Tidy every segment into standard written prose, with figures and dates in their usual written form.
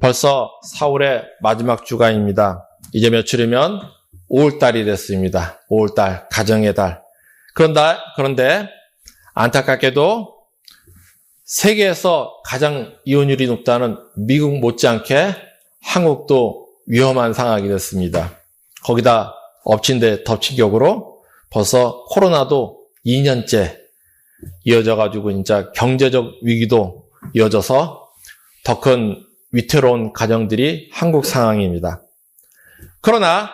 벌써 4월의 마지막 주간입니다. 이제 며칠이면 5월달이 됐습니다. 5월달, 가정의 달. 그런데 안타깝게도 세계에서 가장 이혼율이 높다는 미국 못지않게 한국도 위험한 상황이 됐습니다. 거기다 엎친 데 덮친 격으로 벌써 코로나도 2년째 이어져가지고 진짜 경제적 위기도 이어져서 더 큰 위태로운 가정들이 한국 상황입니다. 그러나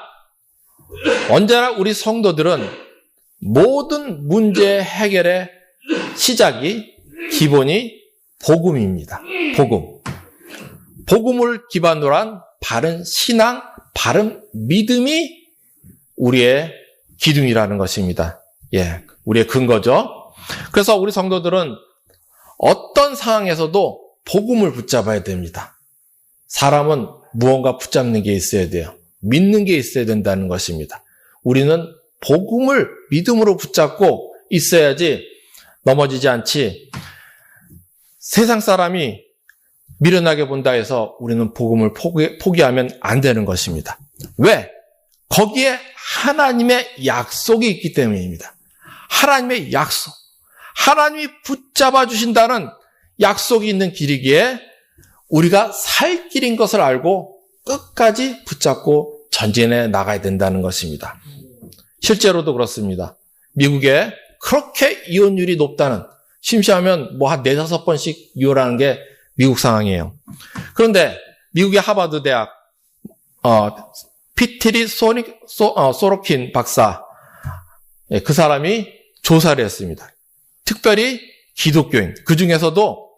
언제나 우리 성도들은 모든 문제 해결의 시작이 기본이 복음입니다. 복음을 기반으로 한 바른 신앙, 바른 믿음이 우리의 기둥이라는 것입니다. 우리의 근거죠. 그래서 우리 성도들은 어떤 상황에서도 복음을 붙잡아야 됩니다. 사람은 무언가 붙잡는 게 있어야 돼요. 믿는 게 있어야 된다는 것입니다. 우리는 복음을 믿음으로 붙잡고 있어야지 넘어지지 않지. 세상 사람이 미련하게 본다 해서 우리는 복음을 포기하면 안 되는 것입니다. 왜? 거기에 하나님의 약속이 있기 때문입니다. 하나님의 약속. 하나님이 붙잡아 주신다는 약속이 있는 길이기에 우리가 살 길인 것을 알고 끝까지 붙잡고 전진해 나가야 된다는 것입니다. 실제로도 그렇습니다. 미국에 그렇게 이혼율이 높다는, 심시하면 한 4-5번씩 이혼하는 게 미국 상황이에요. 그런데 미국의 하버드 대학 피트리 소로킨 박사, 그 사람이 조사를 했습니다. 특별히 기독교인, 그 중에서도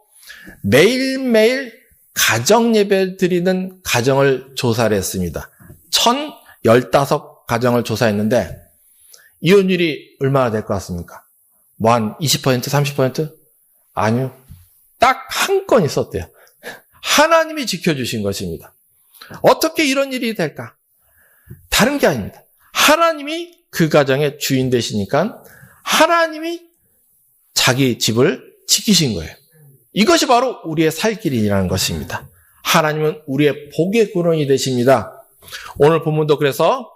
매일매일 가정 예배를 드리는 가정을 조사를 했습니다. 1,015가정을 조사했는데 이혼율이 얼마나 될 것 같습니까? 한 20%, 30%? 아니요. 딱 한 건 있었대요. 하나님이 지켜주신 것입니다. 어떻게 이런 일이 될까? 다른 게 아닙니다. 하나님이 그 가정의 주인 되시니까 하나님이 자기 집을 지키신 거예요. 이것이 바로 우리의 살 길이라는 것입니다. 하나님은 우리의 복의 근원이 되십니다. 오늘 본문도 그래서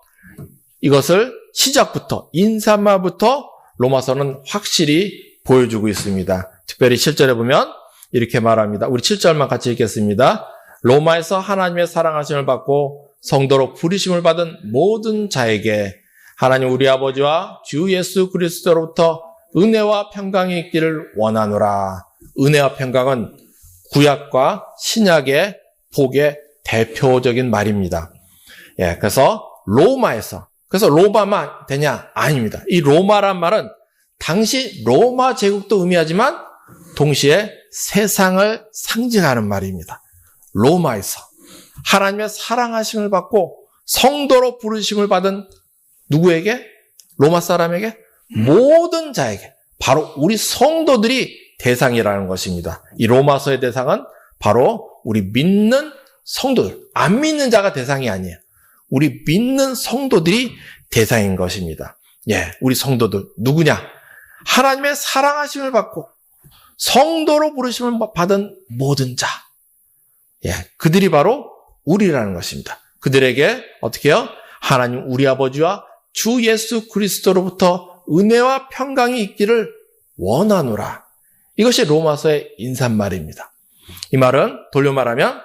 이것을 시작부터, 인사말부터 로마서는 확실히 보여주고 있습니다. 특별히 7절에 보면 이렇게 말합니다. 우리 7절만 같이 읽겠습니다. 로마에서 하나님의 사랑하심을 받고 성도로 부르심을 받은 모든 자에게 하나님 우리 아버지와 주 예수 그리스도로부터 은혜와 평강이 있기를 원하노라. 은혜와 평강은 구약과 신약의 복의 대표적인 말입니다. 그래서 로마에서, 그래서 로마만 되냐? 아닙니다. 이 로마란 말은 당시 로마 제국도 의미하지만 동시에 세상을 상징하는 말입니다. 로마에서 하나님의 사랑하심을 받고 성도로 부르심을 받은 누구에게? 로마 사람에게? 모든 자에게. 바로 우리 성도들이 대상이라는 것입니다. 이 로마서의 대상은 바로 우리 믿는 성도들, 안 믿는 자가 대상이 아니에요. 우리 믿는 성도들이 대상인 것입니다. 우리 성도들 누구냐? 하나님의 사랑하심을 받고 성도로 부르심을 받은 모든 자. 그들이 바로 우리라는 것입니다. 그들에게 어떻게 해요? 하나님 우리 아버지와 주 예수 그리스도로부터 은혜와 평강이 있기를 원하노라. 이것이 로마서의 인사말입니다. 이 말은 돌려 말하면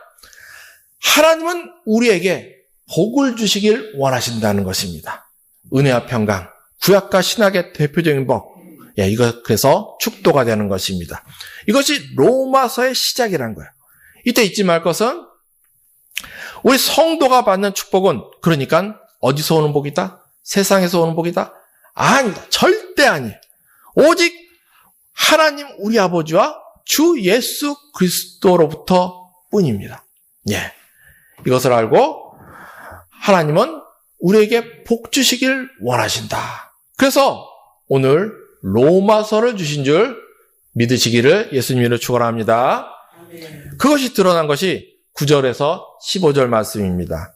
하나님은 우리에게 복을 주시길 원하신다는 것입니다. 은혜와 평강, 구약과 신약의 대표적인 복. 이거 그래서 축도가 되는 것입니다. 이것이 로마서의 시작이라는 거예요. 이때 잊지 말 것은 우리 성도가 받는 축복은 그러니까 어디서 오는 복이다? 세상에서 오는 복이다? 아니다. 절대 아니에요. 오직 하나님 우리 아버지와 주 예수 그리스도로부터 뿐입니다. 이것을 알고 하나님은 우리에게 복 주시길 원하신다. 그래서 오늘 로마서를 주신 줄 믿으시기를 예수님으로 축원합니다. 그것이 드러난 것이 9절에서 15절 말씀입니다.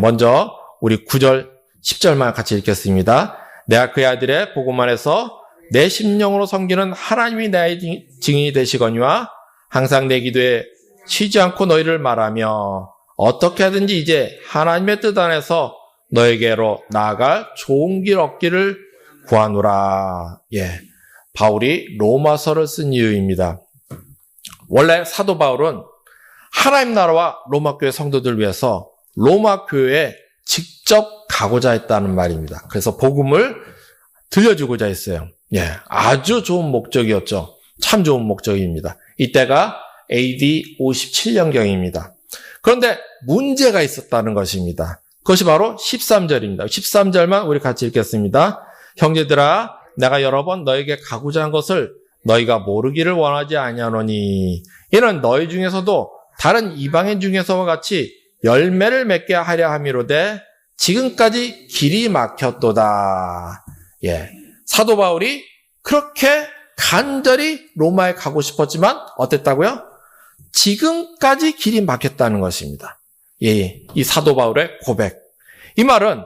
먼저 우리 9절, 10절만 같이 읽겠습니다. 내가 그의 아들의 복음만 해서 내 심령으로 섬기는 하나님이 나의 증인이 되시거니와 항상 내 기도에 쉬지 않고 너희를 말하며 어떻게 하든지 이제 하나님의 뜻 안에서 너에게로 나아갈 좋은 길 얻기를 구하노라. 예, 바울이 로마서를 쓴 이유입니다. 원래 사도 바울은 하나님 나라와 로마 교회 성도들 위해서 로마 교회에 직접 가고자 했다는 말입니다. 그래서 복음을 들려주고자 했어요. 예, 아주 좋은 목적이었죠. 참 좋은 목적입니다. 이때가 AD 57년경입니다. 그런데 문제가 있었다는 것입니다. 그것이 바로 13절입니다. 13절만 우리 같이 읽겠습니다. 형제들아, 내가 여러 번 너에게 가고자 한 것을 너희가 모르기를 원하지 아니하노니 이는 너희 중에서도 다른 이방인 중에서와 같이 열매를 맺게 하려 함이로되 지금까지 길이 막혔도다. 예, 사도 바울이 그렇게 간절히 로마에 가고 싶었지만 어땠다고요? 지금까지 길이 막혔다는 것입니다. 예, 이 사도 바울의 고백. 이 말은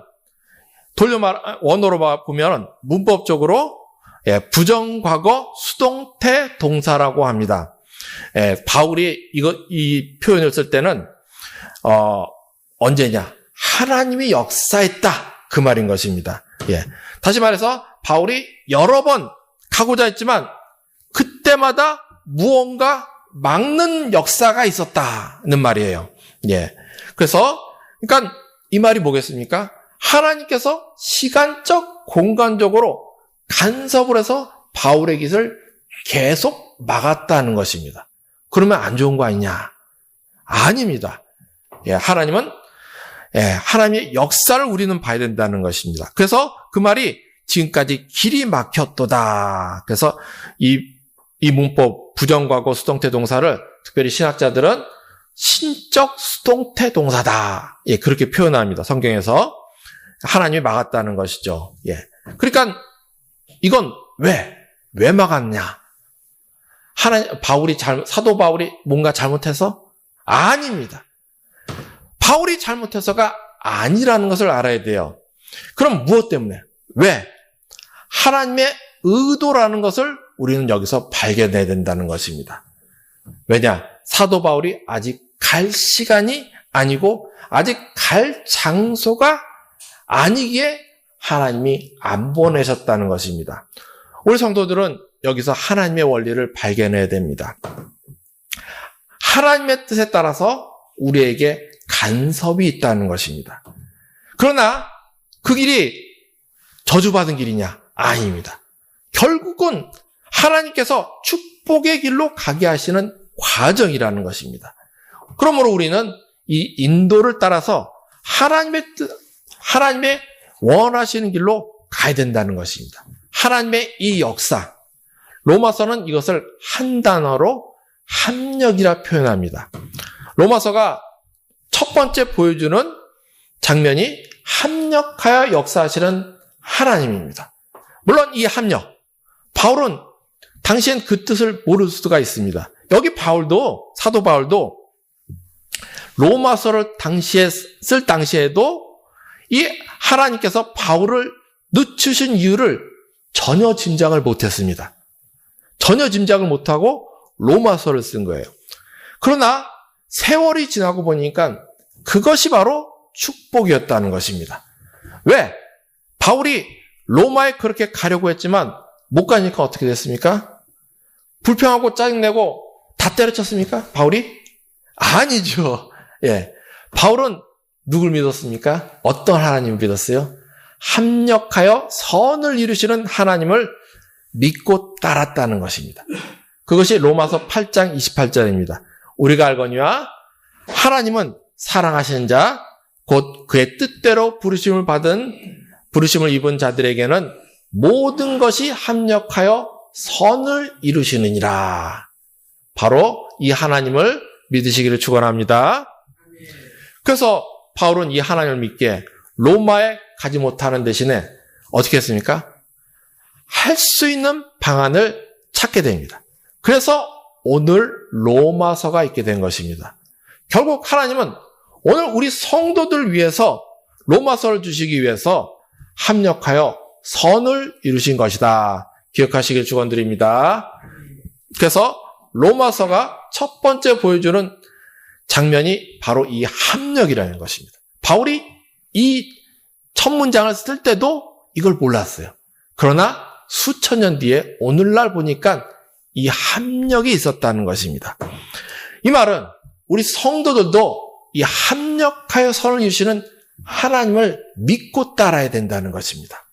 원어로 보면 문법적으로 부정과거 수동태 동사라고 합니다. 바울이 이 표현을 쓸 때는 언제냐? 하나님이 역사했다, 그 말인 것입니다. 예, 다시 말해서 바울이 여러 번 가고자 했지만 그때마다 무언가 막는 역사가 있었다는 말이에요. 예, 그래서 그러니까 이 말이 뭐겠습니까? 하나님께서 시간적, 공간적으로 간섭을 해서 바울의 길을 계속 막았다는 것입니다. 그러면 안 좋은 거 아니냐? 아닙니다. 예, 하나님의 역사를 우리는 봐야 된다는 것입니다. 그래서 그 말이 지금까지 길이 막혔도다. 그래서 이 문법 부정과거 수동태 동사를 특별히 신학자들은 신적 수동태 동사다. 예, 그렇게 표현합니다. 성경에서 하나님이 막았다는 것이죠. 예, 그러니까 이건 왜 막았냐? 사도 바울이 뭔가 잘못해서? 아닙니다. 바울이 잘못해서가 아니라는 것을 알아야 돼요. 그럼 무엇 때문에? 왜? 하나님의 의도라는 것을 우리는 여기서 발견해야 된다는 것입니다. 왜냐? 사도 바울이 아직 갈 시간이 아니고 아직 갈 장소가 아니기에 하나님이 안 보내셨다는 것입니다. 우리 성도들은 여기서 하나님의 원리를 발견해야 됩니다. 하나님의 뜻에 따라서 우리에게 간섭이 있다는 것입니다. 그러나 그 길이 저주받은 길이냐? 아닙니다. 결국은 하나님께서 축복의 길로 가게 하시는 과정이라는 것입니다. 그러므로 우리는 이 인도를 따라서 하나님의 원하시는 길로 가야 된다는 것입니다. 하나님의 이 역사, 로마서는 이것을 한 단어로 합력이라 표현합니다. 로마서가 첫 번째 보여주는 장면이 합력하여 역사하시는 하나님입니다. 물론 이 합력, 바울은 당시엔 그 뜻을 모를 수가 있습니다. 여기 사도 바울도 로마서를 쓸 당시에도 이 하나님께서 바울을 늦추신 이유를 전혀 짐작을 못했습니다. 전혀 짐작을 못하고 로마서를 쓴 거예요. 그러나 세월이 지나고 보니까 그것이 바로 축복이었다는 것입니다. 왜? 바울이 로마에 그렇게 가려고 했지만 못 가니까 어떻게 됐습니까? 불평하고 짜증내고 다 때려쳤습니까? 바울이? 아니죠. 예, 바울은 누굴 믿었습니까? 어떤 하나님을 믿었어요? 합력하여 선을 이루시는 하나님을 믿고 따랐다는 것입니다. 그것이 로마서 8장 28절입니다. 우리가 알거니와 하나님은 사랑하시는 자, 곧 그의 뜻대로 부르심을 입은 자들에게는 모든 것이 합력하여 선을 이루시느니라. 바로 이 하나님을 믿으시기를 축원합니다. 그래서 바울은 이 하나님을 믿게 로마에 가지 못하는 대신에 어떻게 했습니까? 할 수 있는 방안을 찾게 됩니다. 그래서 오늘 로마서가 있게 된 것입니다. 결국 하나님은 오늘 우리 성도들 위해서 로마서를 주시기 위해서 합력하여 선을 이루신 것이다. 기억하시길 축원드립니다. 그래서 로마서가 첫 번째 보여주는 장면이 바로 이 합력이라는 것입니다. 바울이 이 첫 문장을 쓸 때도 이걸 몰랐어요. 그러나 수천 년 뒤에 오늘날 보니까 이 합력이 있었다는 것입니다. 이 말은 우리 성도들도 이 합력하여 선을 이루시는 하나님을 믿고 따라야 된다는 것입니다.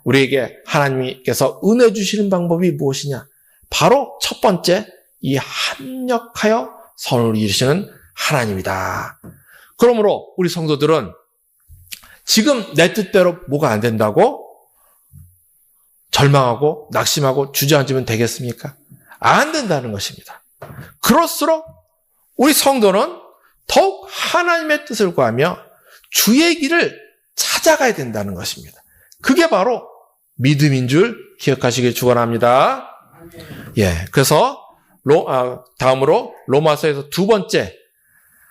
우리에게 하나님께서 은혜 주시는 방법이 무엇이냐? 바로 첫 번째, 이 합력하여 선을 이루시는 하나님이다. 그러므로 우리 성도들은 지금 내 뜻대로 뭐가 안 된다고 절망하고 낙심하고 주저앉으면 되겠습니까? 안 된다는 것입니다. 그럴수록 우리 성도는 더욱 하나님의 뜻을 구하며 주의 길을 찾아가야 된다는 것입니다. 그게 바로 믿음인 줄 기억하시길 축원합니다. 예, 그래서 다음으로 로마서에서 두 번째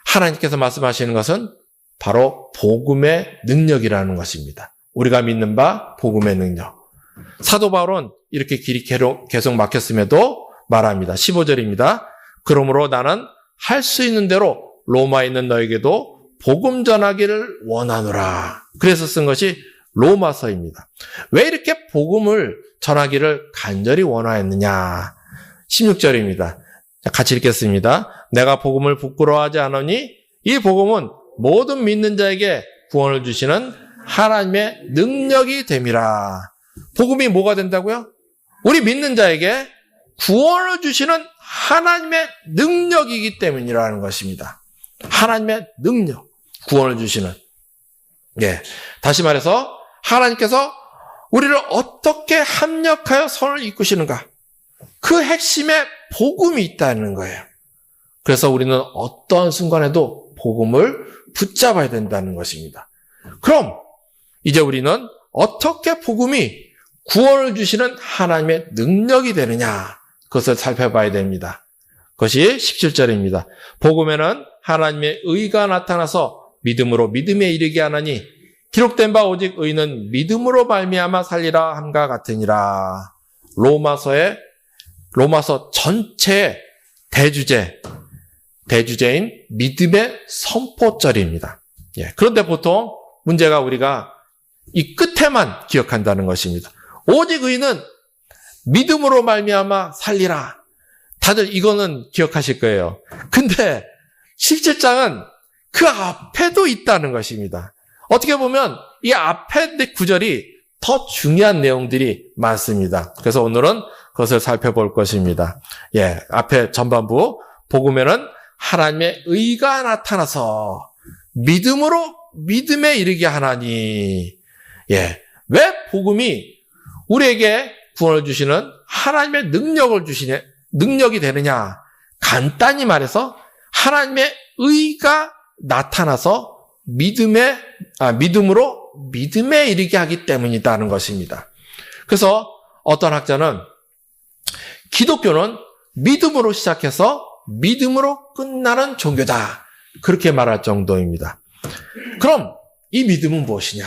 하나님께서 말씀하시는 것은 바로 복음의 능력이라는 것입니다. 우리가 믿는 바 복음의 능력. 사도 바울은 이렇게 길이 계속 막혔음에도 말합니다. 15절입니다. 그러므로 나는 할 수 있는 대로 로마에 있는 너에게도 복음 전하기를 원하노라. 그래서 쓴 것이 로마서입니다. 왜 이렇게 복음을 전하기를 간절히 원하였느냐. 16절입니다. 같이 읽겠습니다. 내가 복음을 부끄러워하지 않으니 이 복음은 모든 믿는 자에게 구원을 주시는 하나님의 능력이 됨이라. 복음이 뭐가 된다고요? 우리 믿는 자에게 구원을 주시는 하나님의 능력이기 때문이라는 것입니다. 하나님의 능력, 구원을 주시는. 예, 다시 말해서 하나님께서 우리를 어떻게 합력하여 선을 이끄시는가? 그 핵심에 복음이 있다는 거예요. 그래서 우리는 어떠한 순간에도 복음을 붙잡아야 된다는 것입니다. 그럼 이제 우리는 어떻게 복음이 구원을 주시는 하나님의 능력이 되느냐, 그것을 살펴봐야 됩니다. 그것이 17절입니다. 복음에는 하나님의 의가 나타나서 믿음으로 믿음에 이르게 하나니 기록된 바 오직 의는 믿음으로 말미암아 살리라 함과 같으니라. 로마서 전체의 대주제인 믿음의 선포절입니다. 예, 그런데 보통 문제가 우리가 이 끝에만 기억한다는 것입니다. 오직 의는 믿음으로 말미암아 살리라. 다들 이거는 기억하실 거예요. 근데 17장은 그 앞에도 있다는 것입니다. 어떻게 보면 이 앞에 구절이 더 중요한 내용들이 많습니다. 그래서 오늘은 그것을 살펴볼 것입니다. 예, 앞에 전반부 복음에는 하나님의 의가 나타나서 믿음으로 믿음에 이르게 하나니. 예, 왜 복음이 우리에게 구원을 주시는 하나님의 능력이 되느냐? 간단히 말해서 하나님의 의가 나타나서 믿음으로 믿음에 이르게 하기 때문이다는 것입니다. 그래서 어떤 학자는 기독교는 믿음으로 시작해서 믿음으로 끝나는 종교다. 그렇게 말할 정도입니다. 그럼 이 믿음은 무엇이냐?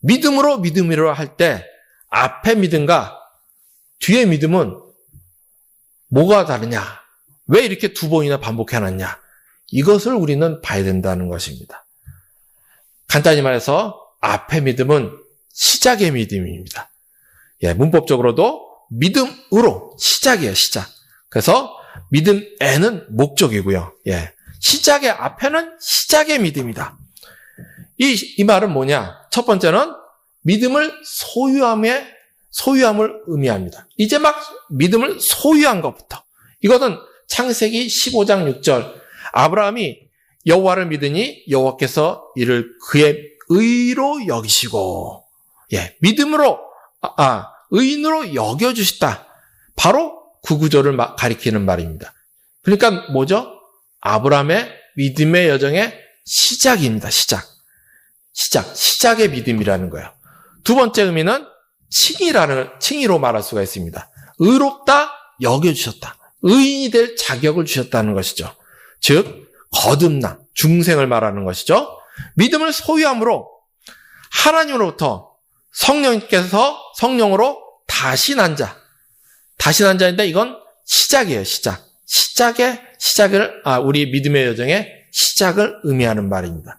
믿음으로 할 때 앞에 믿음과 뒤에 믿음은 뭐가 다르냐? 왜 이렇게 두 번이나 반복해놨냐? 이것을 우리는 봐야 된다는 것입니다. 간단히 말해서 앞에 믿음은 시작의 믿음입니다. 예, 문법적으로도 믿음으로 시작이에요, 시작. 그래서 믿음에는 목적이고요. 예, 시작의 앞에는 시작의 믿음이다. 이 말은 뭐냐? 첫 번째는 믿음을 소유함을 의미합니다. 이제 막 믿음을 소유한 것부터. 이것은 창세기 15장 6절. 아브라함이 여호와를 믿으니 여호와께서 이를 그의 의로 여기시고, 예, 의인으로 여겨주시다. 바로 그 구절을 가리키는 말입니다. 그러니까 뭐죠? 아브라함의 믿음의 여정의 시작입니다. 시작의 믿음이라는 거예요. 두 번째 의미는 칭의로 말할 수가 있습니다. 의롭다 여겨주셨다. 의인이 될 자격을 주셨다는 것이죠. 즉 거듭남, 중생을 말하는 것이죠. 믿음을 소유함으로 하나님으로부터 성령으로 다시 난 자인데 이건 시작이에요. 시작. 우리 믿음의 여정의 시작을 의미하는 말입니다.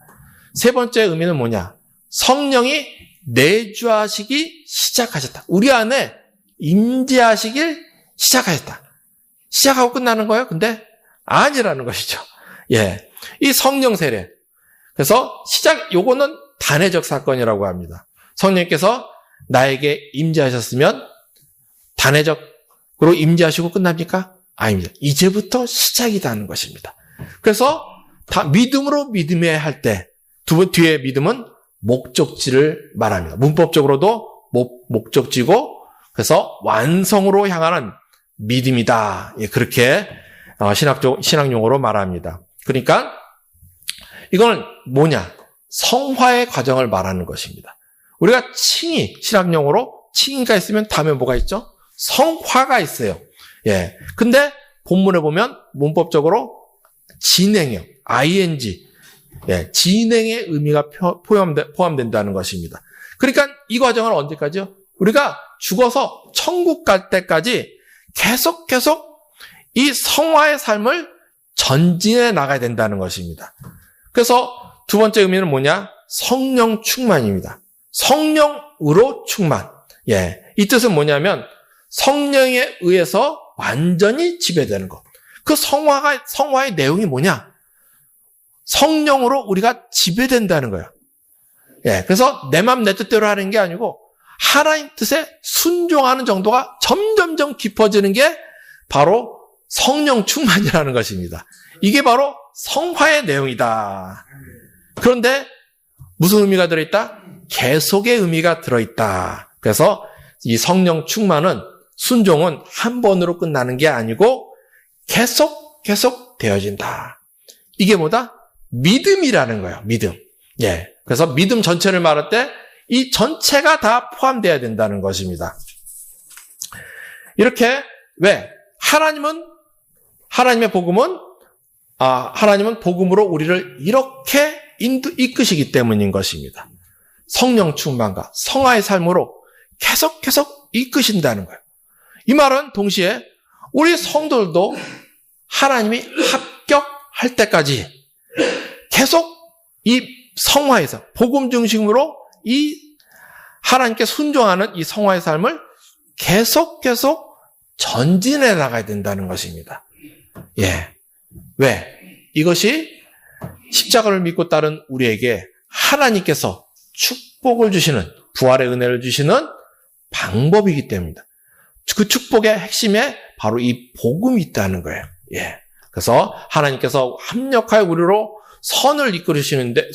세 번째 의미는 뭐냐? 성령이 내주하시기 시작하셨다. 우리 안에 임재하시길 시작하셨다. 시작하고 끝나는 거예요? 근데 아니라는 것이죠. 예. 이 성령 세례. 그래서 요거는 단회적 사건이라고 합니다. 성령님께서 나에게 임재하셨으면 단회적으로 임재하시고 끝납니까? 아닙니다. 이제부터 시작이라는 것입니다. 그래서 믿음으로 믿음에 할 때, 뒤에 믿음은 목적지를 말합니다. 문법적으로도 목적지고, 그래서 완성으로 향하는 믿음이다. 예, 그렇게 신학용어로 말합니다. 그러니까 이거는 뭐냐? 성화의 과정을 말하는 것입니다. 우리가 신학용어로 칭의가 있으면 다음에 뭐가 있죠? 성화가 있어요. 예. 근데 본문에 보면 문법적으로 진행형, ing, 예, 진행의 의미가 포함된다는 것입니다. 그러니까 이 과정은 언제까지요? 우리가 죽어서 천국 갈 때까지 계속 이 성화의 삶을 전진해 나가야 된다는 것입니다. 그래서 두 번째 의미는 뭐냐? 성령 충만입니다. 성령으로 충만. 예. 이 뜻은 뭐냐면 성령에 의해서 완전히 지배되는 것. 그 성화의 내용이 뭐냐? 성령으로 우리가 지배된다는 거예요. 예. 그래서 내 맘 내 뜻대로 하는 게 아니고 하나님 뜻에 순종하는 정도가 점점점 깊어지는 게 바로 성령 충만이라는 것입니다. 이게 바로 성화의 내용이다. 그런데 무슨 의미가 들어있다? 계속의 의미가 들어있다. 그래서 이 성령 충만은 순종은 한 번으로 끝나는 게 아니고 계속 되어진다. 이게 뭐다? 믿음이라는 거예요. 믿음. 예. 그래서 믿음 전체를 말할 때 이 전체가 다 포함되어야 된다는 것입니다. 이렇게 왜? 하나님의 복음은 복음으로 우리를 이렇게 이끄시기 때문인 것입니다. 성령 충만과 성화의 삶으로 계속 이끄신다는 거예요. 이 말은 동시에 우리 성도들도 하나님이 합격할 때까지 계속 이 성화에서 복음 중심으로 이 하나님께 순종하는 이 성화의 삶을 계속 전진해 나가야 된다는 것입니다. 예. 왜? 이것이 십자가를 믿고 따른 우리에게 하나님께서 축복을 주시는, 부활의 은혜를 주시는 방법이기 때문입니다. 그 축복의 핵심에 바로 이 복음이 있다는 거예요. 예. 그래서 하나님께서 합력하여 우리로 선으로 이끌어 주시는데,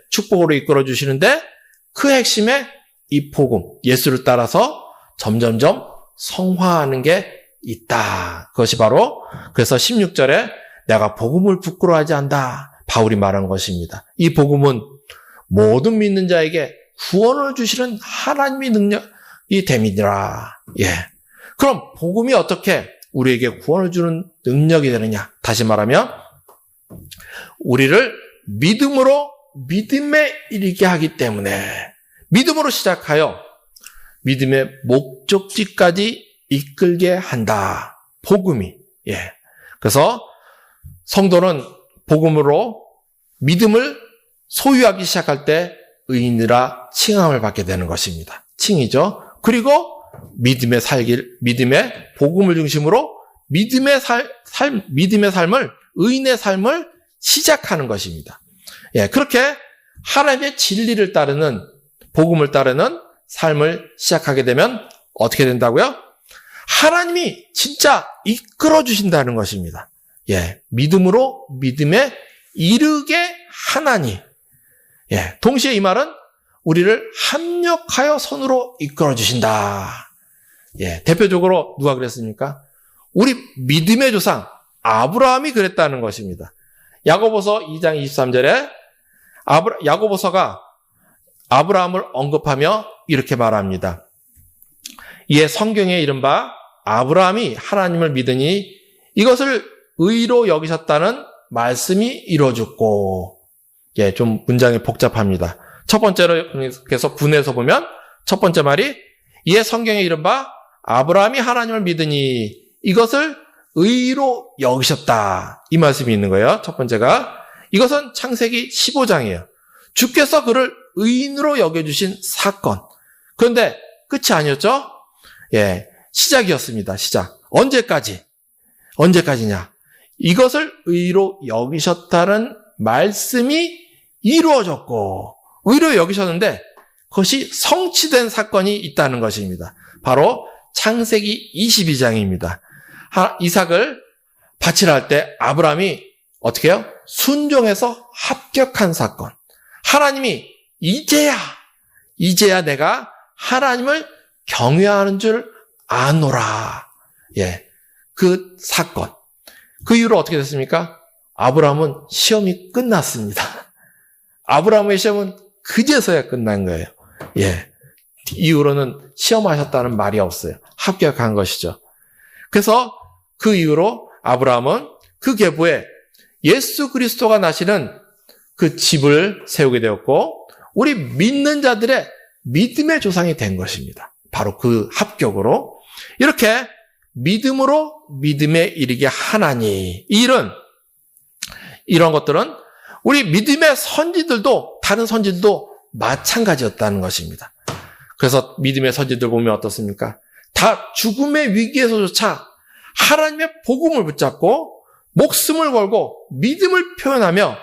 축복으로 이끌어 주시는데, 그 핵심에 이 복음, 예수를 따라서 점점점 성화하는 게 있다. 그것이 바로, 그래서 16절에 내가 복음을 부끄러워하지 않다. 바울이 말한 것입니다. 이 복음은 모든 믿는 자에게 구원을 주시는 하나님의 능력이 됨이니라. 예. 그럼 복음이 어떻게 우리에게 구원을 주는 능력이 되느냐? 다시 말하면 우리를 믿음에 이르게 하기 때문에 믿음으로 시작하여 믿음의 목적지까지 이끌게 한다. 복음이. 예. 그래서 성도는 복음으로 믿음을 소유하기 시작할 때 의인이라 칭함을 받게 되는 것입니다. 칭이죠. 그리고 믿음의 복음을 중심으로 믿음의 삶을, 의인의 삶을 시작하는 것입니다. 예, 그렇게 하나님의 진리를 따르는, 복음을 따르는 삶을 시작하게 되면 어떻게 된다고요? 하나님이 진짜 이끌어 주신다는 것입니다. 예, 믿음으로 믿음에 이르게 하나니. 예, 동시에 이 말은 우리를 합력하여 선으로 이끌어 주신다. 예, 대표적으로 누가 그랬습니까? 우리 믿음의 조상 아브라함이 그랬다는 것입니다. 야고보서 2장 23절에 야고보서가 아브라함을 언급하며 이렇게 말합니다. 이에 성경에 이른바 아브라함이 하나님을 믿으니 이것을 의로 여기셨다는 말씀이 이루어졌고. 예, 좀 문장이 복잡합니다. 첫 번째로 그래서 분해서 보면 첫 번째 말이 이에 성경에 이른바 아브라함이 하나님을 믿으니 이것을 의로 여기셨다. 이 말씀이 있는 거예요. 첫 번째가 이것은 창세기 15장이에요. 주께서 그를 의인으로 여겨주신 사건. 그런데 끝이 아니었죠? 예, 시작이었습니다. 시작. 언제까지냐? 이것을 의로 여기셨다는 말씀이 이루어졌고 의로 여기셨는데 그것이 성취된 사건이 있다는 것입니다. 바로 창세기 22장입니다. 이삭을 바치라 할 때 아브라함이 어떻게 해요? 순종해서 합격한 사건. 하나님이 이제야 내가 하나님을 경외하는 줄 아노라. 예, 그 사건. 그 이후로 어떻게 됐습니까? 아브라함은 시험이 끝났습니다. 아브라함의 시험은 그제서야 끝난 거예요. 예, 이후로는 시험하셨다는 말이 없어요. 합격한 것이죠. 그래서 그 이후로 아브라함은 그 계보에 예수 그리스도가 나시는 그 집을 세우게 되었고 우리 믿는 자들의 믿음의 조상이 된 것입니다. 바로 그 합격으로 이렇게 믿음으로 믿음에 이르게 하나니 이런 것들은 우리 믿음의 선지들도 다른 선지들도 마찬가지였다는 것입니다. 그래서 믿음의 선지들 보면 어떻습니까? 다 죽음의 위기에서조차 하나님의 복음을 붙잡고 목숨을 걸고 믿음을 표현하며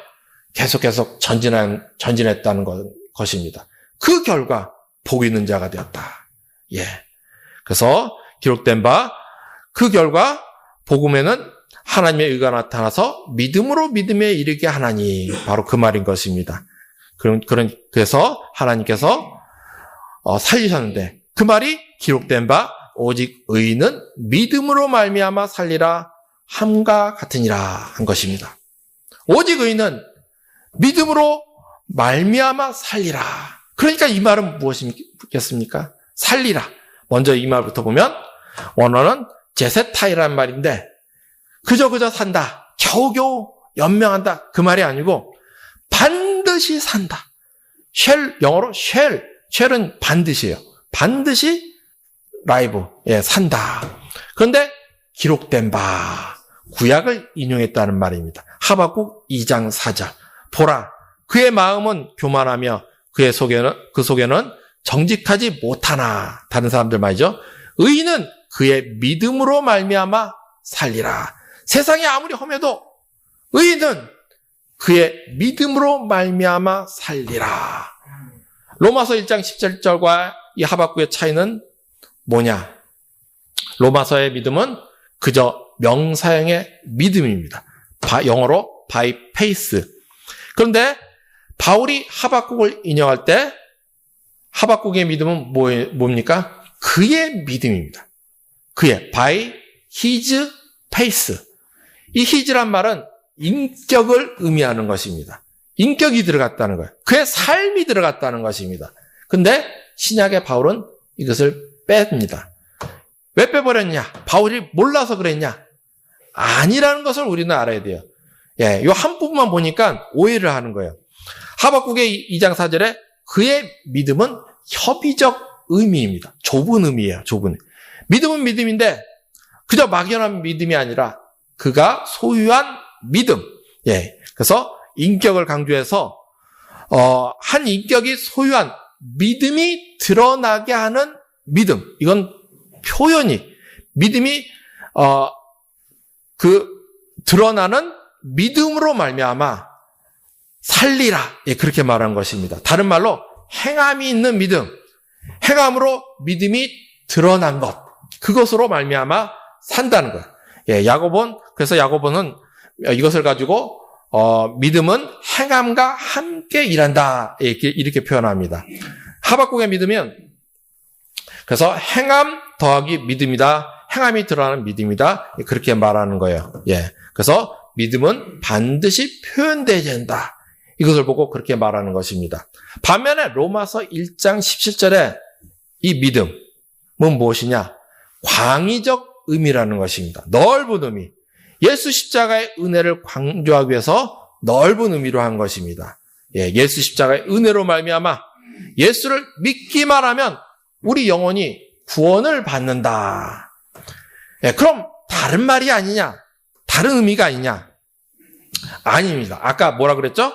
계속 전진했다는 것입니다. 그 결과 복 있는 자가 되었다. 예. 그래서 기록된 바 그 결과 복음에는 하나님의 의가 나타나서 믿음으로 믿음에 이르게 하나니 바로 그 말인 것입니다. 그래서 하나님께서 살리셨는데 그 말이 기록된 바 오직 의인은 믿음으로 말미암아 살리라 함과 같으니라 한 것입니다. 오직 의인은 믿음으로 말미암아 살리라. 그러니까 이 말은 무엇이겠습니까? 살리라. 먼저 이 말부터 보면 원어는 제세타이라는 말인데 그저 산다. 겨우겨우 연명한다. 그 말이 아니고 반드시 산다. 영어로 쉘은 반드시예요. 반드시 라이브, 산다. 그런데 기록된 바 구약을 인용했다는 말입니다. 하박국 2장 4절. 보라, 그의 마음은 교만하며 그 속에는 정직하지 못하나. 다른 사람들 말이죠. 의인은 그의 믿음으로 말미암아 살리라. 세상이 아무리 험해도 의인은 그의 믿음으로 말미암아 살리라. 로마서 1장 17절과 이 하박국의 차이는 뭐냐? 로마서의 믿음은 그저 명사형의 믿음입니다. 영어로 by faith. 그런데 바울이 하박국을 인용할 때 하박국의 믿음은 뭡니까? 그의 믿음입니다. 그의 by his faith. 이 his란 말은 인격을 의미하는 것입니다. 인격이 들어갔다는 거예요. 그의 삶이 들어갔다는 것입니다. 근데 신약의 바울은 이것을 뺍니다. 왜 빼버렸냐? 바울이 몰라서 그랬냐? 아니라는 것을 우리는 알아야 돼요. 이 한 부분만 보니까 오해를 하는 거예요. 하박국의 2장 4절에 그의 믿음은 협의적 의미입니다. 좁은 의미예요. 좁은. 믿음은 믿음인데 그저 막연한 믿음이 아니라 그가 소유한 믿음. 그래서 인격을 강조해서 한 인격이 소유한 믿음이 드러나게 하는 믿음. 이건 표현이 믿음이 드러나는 믿음으로 말미암아 살리라. 그렇게 말한 것입니다. 다른 말로 행함이 있는 믿음. 행함으로 믿음이 드러난 것. 그것으로 말미암아 산다는 것. 그래서 야고보는 이것을 가지고 믿음은 행함과 함께 일한다. 이렇게 표현합니다. 하박국의 믿으면 그래서 행함 더하기 믿음이다. 행함이 드러나는 믿음이다. 그렇게 말하는 거예요. 그래서 믿음은 반드시 표현되어야 된다. 이것을 보고 그렇게 말하는 것입니다. 반면에 로마서 1장 17절에 이 믿음은 무엇이냐? 광의적 의미라는 것입니다. 넓은 의미. 예수 십자가의 은혜를 강조하기 위해서 넓은 의미로 한 것입니다. 예수 십자가의 은혜로 말미암아 예수를 믿기만 하면 우리 영혼이 구원을 받는다. 그럼 다 다른 말이 아니냐? 다른 의미가 아니냐? 아닙니다. 아까 뭐라 그랬죠?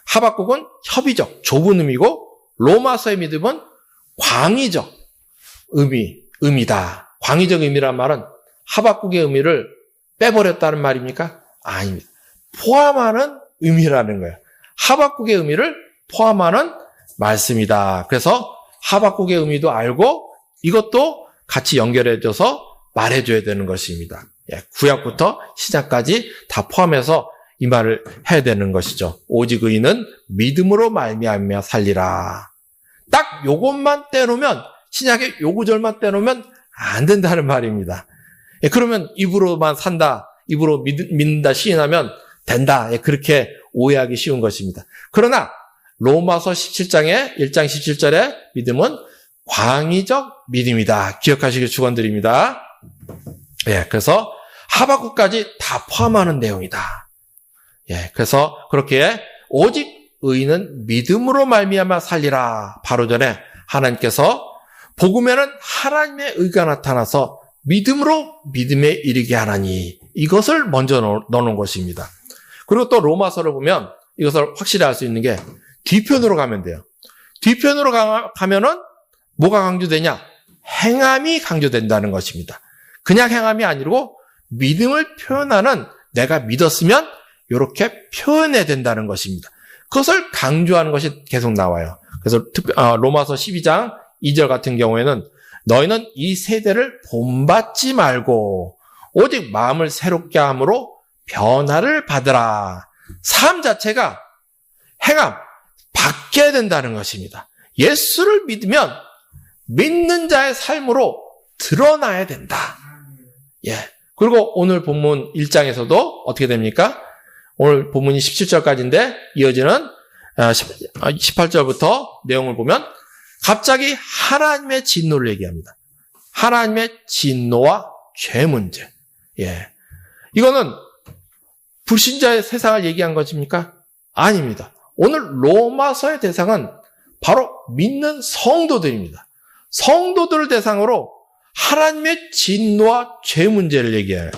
하박국은 협의적, 좁은 의미고 로마서의 믿음은 광의적 의미다. 광의적 의미란 말은 하박국의 의미를 빼버렸다는 말입니까? 아닙니다. 포함하는 의미라는 거예요. 하박국의 의미를 포함하는 말씀이다. 그래서 하박국의 의미도 알고 이것도 같이 연결해줘서 말해줘야 되는 것입니다. 구약부터 신약까지 다 포함해서 이 말을 해야 되는 것이죠. 오직 의인은 믿음으로 말미암아 살리라. 딱 요것만 떼놓으면, 신약의 요 구절만 떼놓으면 안 된다는 말입니다. 그러면 입으로만 산다, 입으로 믿는다, 시인하면 된다. 그렇게 오해하기 쉬운 것입니다. 그러나 로마서 17장의 1장 17절의 믿음은 광의적 믿음이다. 기억하시길 축원드립니다. 그래서 하박국까지 다 포함하는 내용이다. 그래서 그렇게 오직 의인은 믿음으로 말미암아 살리라. 바로 전에 하나님께서 복음에는 하나님의 의가 나타나서 믿음으로 믿음에 이르게 하나니, 이것을 먼저 넣어놓은 것입니다. 그리고 또 로마서를 보면 이것을 확실히 알 수 있는 게 뒤편으로 가면 돼요. 뒤편으로 가면은 뭐가 강조되냐? 행함이 강조된다는 것입니다. 그냥 행함이 아니고 믿음을 표현하는, 내가 믿었으면 이렇게 표현해야 된다는 것입니다. 그것을 강조하는 것이 계속 나와요. 그래서 로마서 12장 2절 같은 경우에는 너희는 이 세대를 본받지 말고 오직 마음을 새롭게 함으로 변화를 받으라. 삶 자체가 행함, 바뀌어야 된다는 것입니다. 예수를 믿으면 믿는 자의 삶으로 드러나야 된다. 그리고 오늘 본문 1장에서도 어떻게 됩니까? 오늘 본문이 17절까지인데 이어지는 18절부터 내용을 보면 갑자기 하나님의 진노를 얘기합니다. 하나님의 진노와 죄 문제. 이거는 불신자의 세상을 얘기한 것입니까? 아닙니다. 오늘 로마서의 대상은 바로 믿는 성도들입니다. 성도들을 대상으로 하나님의 진노와 죄 문제를 얘기해요.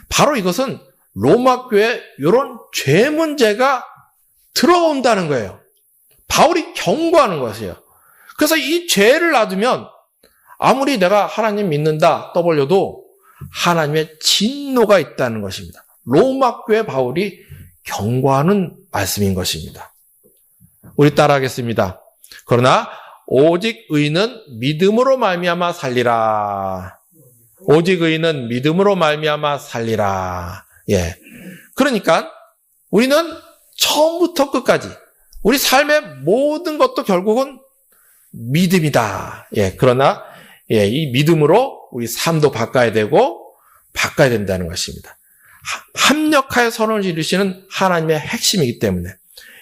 바로 이것은 로마 교회에 이런 죄 문제가 들어온다는 거예요. 바울이 경고하는 것이에요. 그래서 이 죄를 놔두면 아무리 내가 하나님 믿는다 떠벌려도 하나님의 진노가 있다는 것입니다. 로마 교회 바울이 경고하는 말씀인 것입니다. 우리 따라하겠습니다. 그러나 오직 의인은 믿음으로 말미암아 살리라. 오직 의인은 믿음으로 말미암아 살리라. 그러니까 우리는 처음부터 끝까지 우리 삶의 모든 것도 결국은 믿음이다. 그러나 이 믿음으로 우리 삶도 바꿔야 되고 바꿔야 된다는 것입니다. 합력하여 선을 이루시는 하나님의 핵심이기 때문에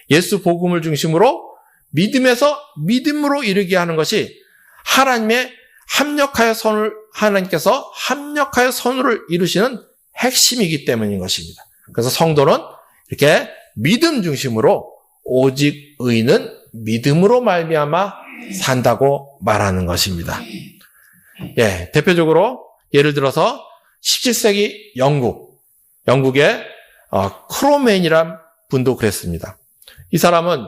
예수 복음을 중심으로 믿음에서 믿음으로 이르게 하는 것이 하나님의 하나님께서 합력하여 선을 이루시는 핵심이기 때문인 것입니다. 그래서 성도는 이렇게 믿음 중심으로 오직 의인은 믿음으로 말미암아 산다고 말하는 것입니다. 대표적으로 예를 들어서 17세기 영국의 크로멘이란 분도 그랬습니다. 이 사람은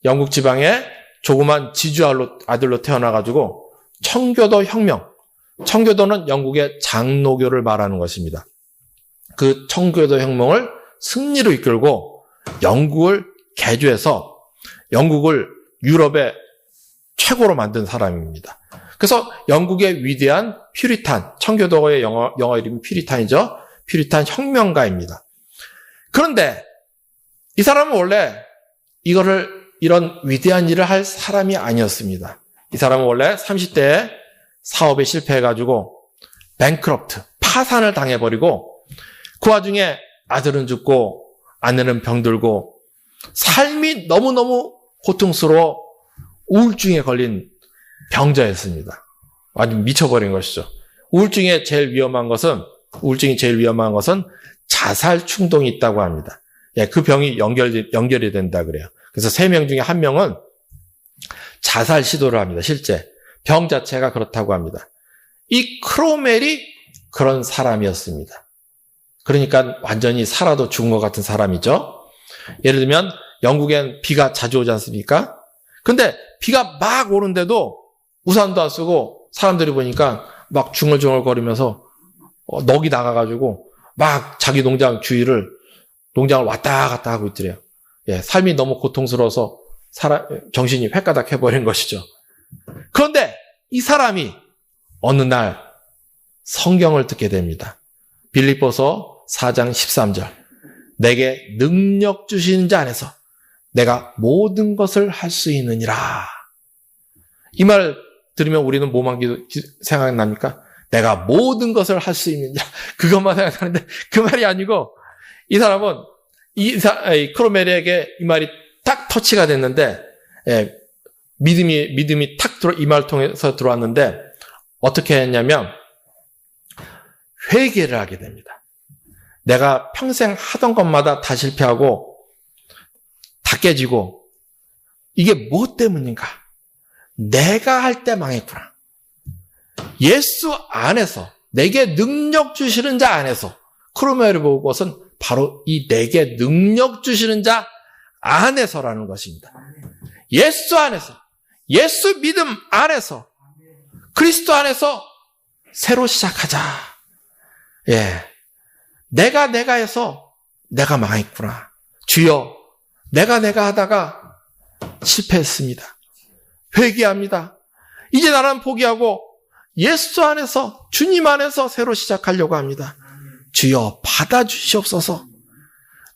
영국 지방의 조그만 지주 아들로 태어나가지고 청교도는 영국의 장로교를 말하는 것입니다. 그 청교도 혁명을 승리로 이끌고 영국을 개조해서 영국을 유럽의 최고로 만든 사람입니다. 그래서 영국의 위대한 퓨리탄, 청교도의 영어 이름이 퓨리탄이죠. 퓨리탄 혁명가입니다. 그런데 이 사람은 원래 이런 위대한 일을 할 사람이 아니었습니다. 이 사람은 원래 30대에 사업에 실패해가지고 파산을 당해버리고 그 와중에 아들은 죽고 아내는 병들고 삶이 너무너무 고통스러워 우울증에 걸린 병자였습니다. 완전 미쳐버린 것이죠. 우울증이 제일 위험한 것은 자살 충동이 있다고 합니다. 그 병이 연결이 된다 그래요. 그래서 3명 중에 1명은 자살 시도를 합니다. 실제 병 자체가 그렇다고 합니다. 이 크로멜이 그런 사람이었습니다. 그러니까 완전히 살아도 죽은 것 같은 사람이죠. 예를 들면 영국엔 비가 자주 오지 않습니까? 근데 비가 막 오는데도 우산도 안 쓰고 사람들이 보니까 막 중얼중얼거리면서 넋이 나가가지고 막 자기 농장을 왔다 갔다 하고 있더래요. 예, 삶이 너무 고통스러워서 정신이 횟가닥 해버린 것이죠. 그런데 이 사람이 어느 날 성경을 듣게 됩니다. 빌립보서 4장 13절. 내게 능력 주시는 자 안에서 내가 모든 것을 할 수 있느니라. 이 말 들으면 우리는 뭐만 생각납니까? 내가 모든 것을 할 수 있느니라. 그것만 생각하는데 그 말이 아니고 이 사람은 크로멜에게 이 말이 딱 터치가 됐는데 믿음이 탁 이 말을 통해서 들어왔는데 어떻게 했냐면 회개를 하게 됩니다. 내가 평생 하던 것마다 다 실패하고 다 깨지고 이게 무엇 때문인가? 내가 할 때 망했구나. 예수 안에서 내게 능력 주시는 자 안에서 크로멜이 볼 것은 바로 이 내게 능력 주시는 자 안에서라는 것입니다. 예수 안에서, 예수 믿음 안에서, 그리스도 안에서 새로 시작하자. 예, 내가 해서 내가 망했구나. 주여, 내가 하다가 실패했습니다. 회개합니다. 이제 나는 포기하고 예수 안에서, 주님 안에서 새로 시작하려고 합니다. 주여 받아주시옵소서.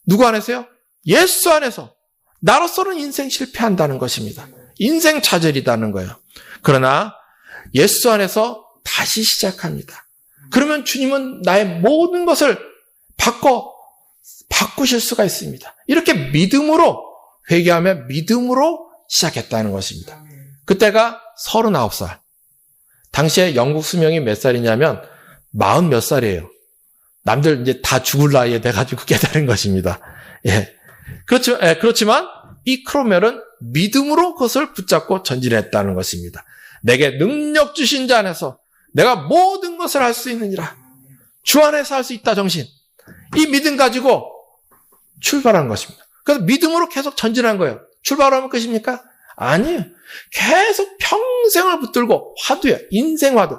누구 안에서요? 예수 안에서. 나로서는 인생 실패한다는 것입니다. 인생 좌절이라는 거예요. 그러나 예수 안에서 다시 시작합니다. 그러면 주님은 나의 모든 것을 바꾸실 수가 있습니다. 이렇게 믿음으로 회개하며 믿음으로 시작했다는 것입니다. 그때가 39살. 당시에 영국 수명이 몇 살이냐면 40 몇 살이에요. 남들 이제 다 죽을 나이에 돼가지고 깨달은 것입니다. 예. 그렇지만 이 크로멜은 믿음으로 그것을 붙잡고 전진했다는 것입니다. 내게 능력 주신 자 안에서 내가 모든 것을 할 수 있느니라. 주 안에서 할 수 있다 정신. 이 믿음 가지고 출발한 것입니다. 그래서 믿음으로 계속 전진한 거예요. 출발하면 끝입니까? 아니에요. 계속 평생을 붙들고 화두예요. 인생 화두.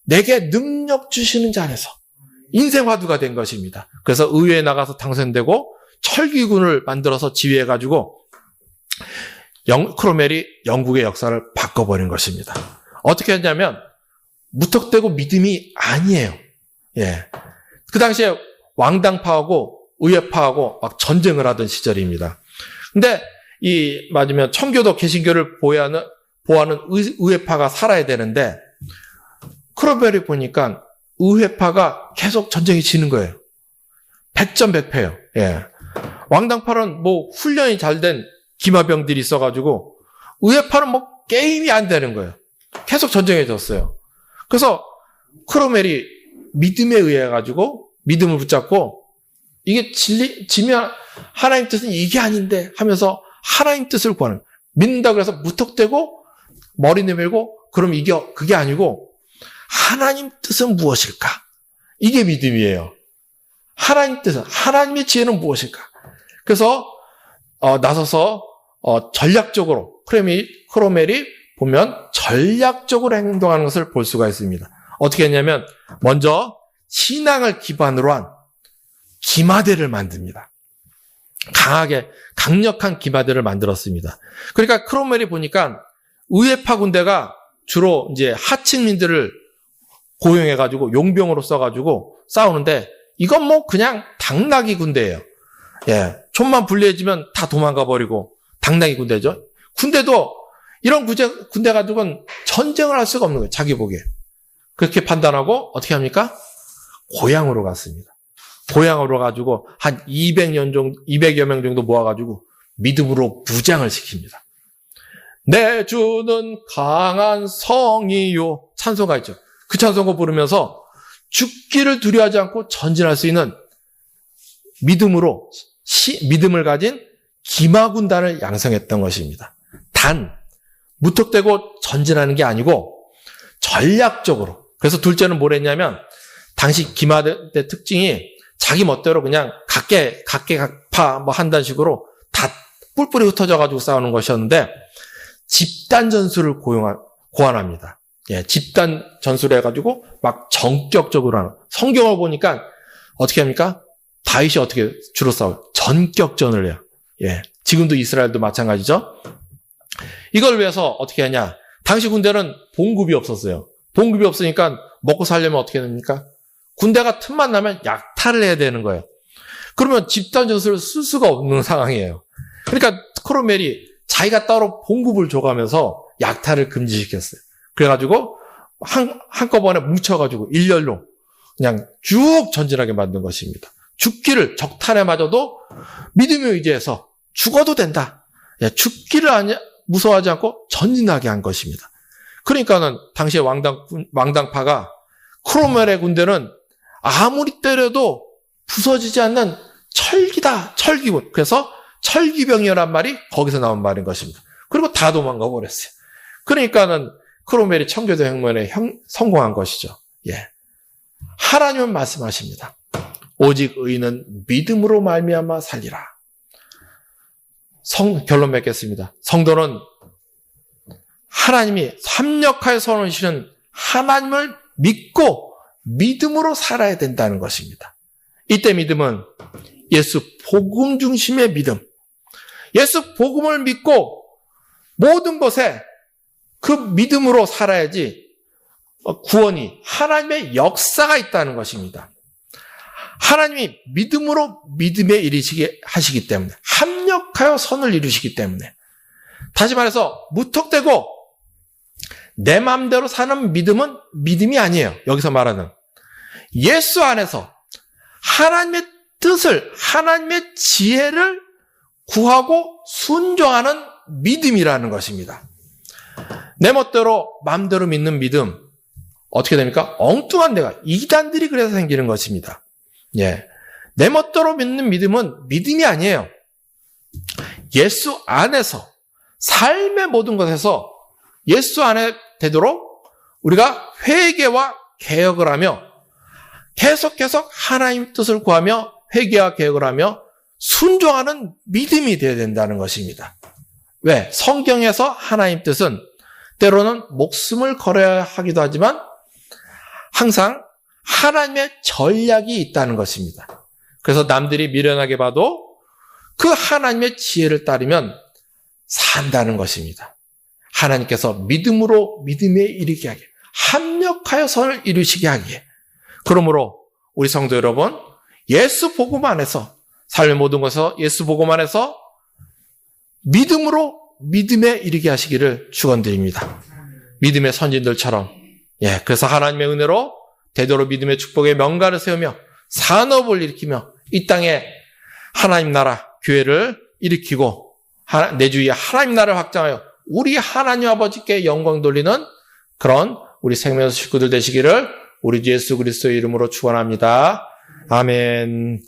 내게 능력 주시는 자 안에서 인생 화두가 된 것입니다. 그래서 의회에 나가서 당선되고 철기군을 만들어서 지휘해가지고 크로멜이 영국의 역사를 바꿔버린 것입니다. 어떻게 했냐면 무턱대고 믿음이 아니에요. 예. 그 당시에 왕당파하고 의회파하고 막 전쟁을 하던 시절입니다. 근데 맞으면 청교도 개신교를 보호하는 의회파가 살아야 되는데 크로멜이 보니까 의회파가 계속 전쟁이 지는 거예요. 100전 100패예요. 예. 왕당파는 훈련이 잘 된 기마병들이 있어가지고 의회파는 게임이 안 되는 거예요. 계속 전쟁해졌어요. 그래서 크로멜이 믿음에 의해가지고 믿음을 붙잡고 이게 지면 하나님 뜻은 이게 아닌데 하면서 하나님 뜻을 구하는, 믿는다 그래서 무턱대고 머리 내밀고 그럼 그게 아니고 하나님 뜻은 무엇일까? 이게 믿음이에요. 하나님 뜻은, 하나님의 지혜는 무엇일까? 그래서 나서서 전략적으로 크로멜이 보면 전략적으로 행동하는 것을 볼 수가 있습니다. 어떻게 했냐면 먼저 신앙을 기반으로 한 기마대를 만듭니다. 강력한 기마대를 만들었습니다. 그러니까 크로멜이 보니까 의회파 군대가 주로 이제 하층민들을 고용해가지고 용병으로 써가지고 싸우는데 이건 그냥 당나귀 군대예요. 예, 좀만 불리해지면 다 도망가 버리고 당나귀 군대죠. 군대도 이런 군대 가지고는 전쟁을 할 수가 없는 거예요. 자기 보기에. 그렇게 판단하고 어떻게 합니까? 고향으로 갔습니다. 고향으로 가지고 한 200여 명 정도 모아가지고 믿음으로 무장을 시킵니다. 내 주는 강한 성이요. 찬송가 있죠. 그 찬송가 부르면서 죽기를 두려워하지 않고 전진할 수 있는 믿음을 가진 기마군단을 양성했던 것입니다. 단, 무턱대고 전진하는 게 아니고 전략적으로. 그래서 둘째는 뭘 했냐면 당시 기마대 특징이 자기 멋대로 그냥 각계각파 뭐 한다는 식으로 다 뿔뿔이 흩어져가지고 싸우는 것이었는데 집단 전술을 고안합니다. 예, 집단 전술을 해가지고 막 전격적으로 하는. 성경을 보니까 어떻게 합니까? 다윗이 어떻게 주로 싸워요? 전격전을 해요. 예, 지금도 이스라엘도 마찬가지죠. 이걸 위해서 어떻게 하냐? 당시 군대는 봉급이 없었어요. 봉급이 없으니까 먹고 살려면 어떻게 됩니까? 군대가 틈만 나면 약탈을 해야 되는 거예요. 그러면 집단 전술을 쓸 수가 없는 상황이에요. 그러니까 크로멜이 자기가 따로 봉급을 줘가면서 약탈을 금지시켰어요. 그래가지고 한꺼번에 뭉쳐가지고 일렬로 그냥 쭉 전진하게 만든 것입니다. 죽기를 적탄에 맞아도 믿음의 의지에서 죽어도 된다. 죽기를 무서워하지 않고 전진하게 한 것입니다. 그러니까는 당시에 왕당파가 크로멜의 군대는 아무리 때려도 부서지지 않는 철기다, 철기군. 그래서 철기병이라는 말이 거기서 나온 말인 것입니다. 그리고 다 도망가 버렸어요. 그러니까는 크로멜이 청교도 혁명에 성공한 것이죠. 예. 하나님은 말씀하십니다. 오직 의인은 믿음으로 말미암아 살리라. 결론 맺겠습니다. 성도는 하나님이 합력하여 선언하시는 하나님을 믿고 믿음으로 살아야 된다는 것입니다. 이때 믿음은 예수 복음 중심의 믿음. 예수 복음을 믿고 모든 것에 그 믿음으로 살아야지 구원이 하나님의 역사가 있다는 것입니다. 하나님이 믿음으로 믿음에 이르시게 하시기 때문에 합력하여 선을 이루시기 때문에 다시 말해서 무턱대고 내 마음대로 사는 믿음은 믿음이 아니에요. 여기서 말하는 예수 안에서 하나님의 뜻을 하나님의 지혜를 구하고 순종하는 믿음이라는 것입니다. 내 멋대로 마음대로 믿는 믿음 어떻게 됩니까? 엉뚱한 데가 이단들이 그래서 생기는 것입니다. 예, 내 멋대로 믿는 믿음은 믿음이 아니에요. 예수 안에서 삶의 모든 것에서 예수 안에 되도록 우리가 회개와 개혁을 하며 계속 하나님 뜻을 구하며 회개와 개혁을 하며 순종하는 믿음이 되어야 된다는 것입니다. 왜? 성경에서 하나님 뜻은 때로는 목숨을 걸어야 하기도 하지만 항상 하나님의 전략이 있다는 것입니다. 그래서 남들이 미련하게 봐도 그 하나님의 지혜를 따르면 산다는 것입니다. 하나님께서 믿음으로 믿음에 이르게 하게 합력하여 선을 이루시게 하기에 그러므로 우리 성도 여러분 예수 복음 안에서 삶의 모든 것에서 예수 복음 안에서 믿음으로 믿음에 이르게 하시기를 축원드립니다. 믿음의 선진들처럼 그래서 하나님의 은혜로 대대로 믿음의 축복의 명가를 세우며 산업을 일으키며 이 땅에 하나님 나라 교회를 일으키고 내 주위에 하나님 나라를 확장하여 우리 하나님 아버지께 영광 돌리는 그런 우리 생명의 식구들 되시기를 우리 주 예수 그리스도의 이름으로 축원합니다. 아멘.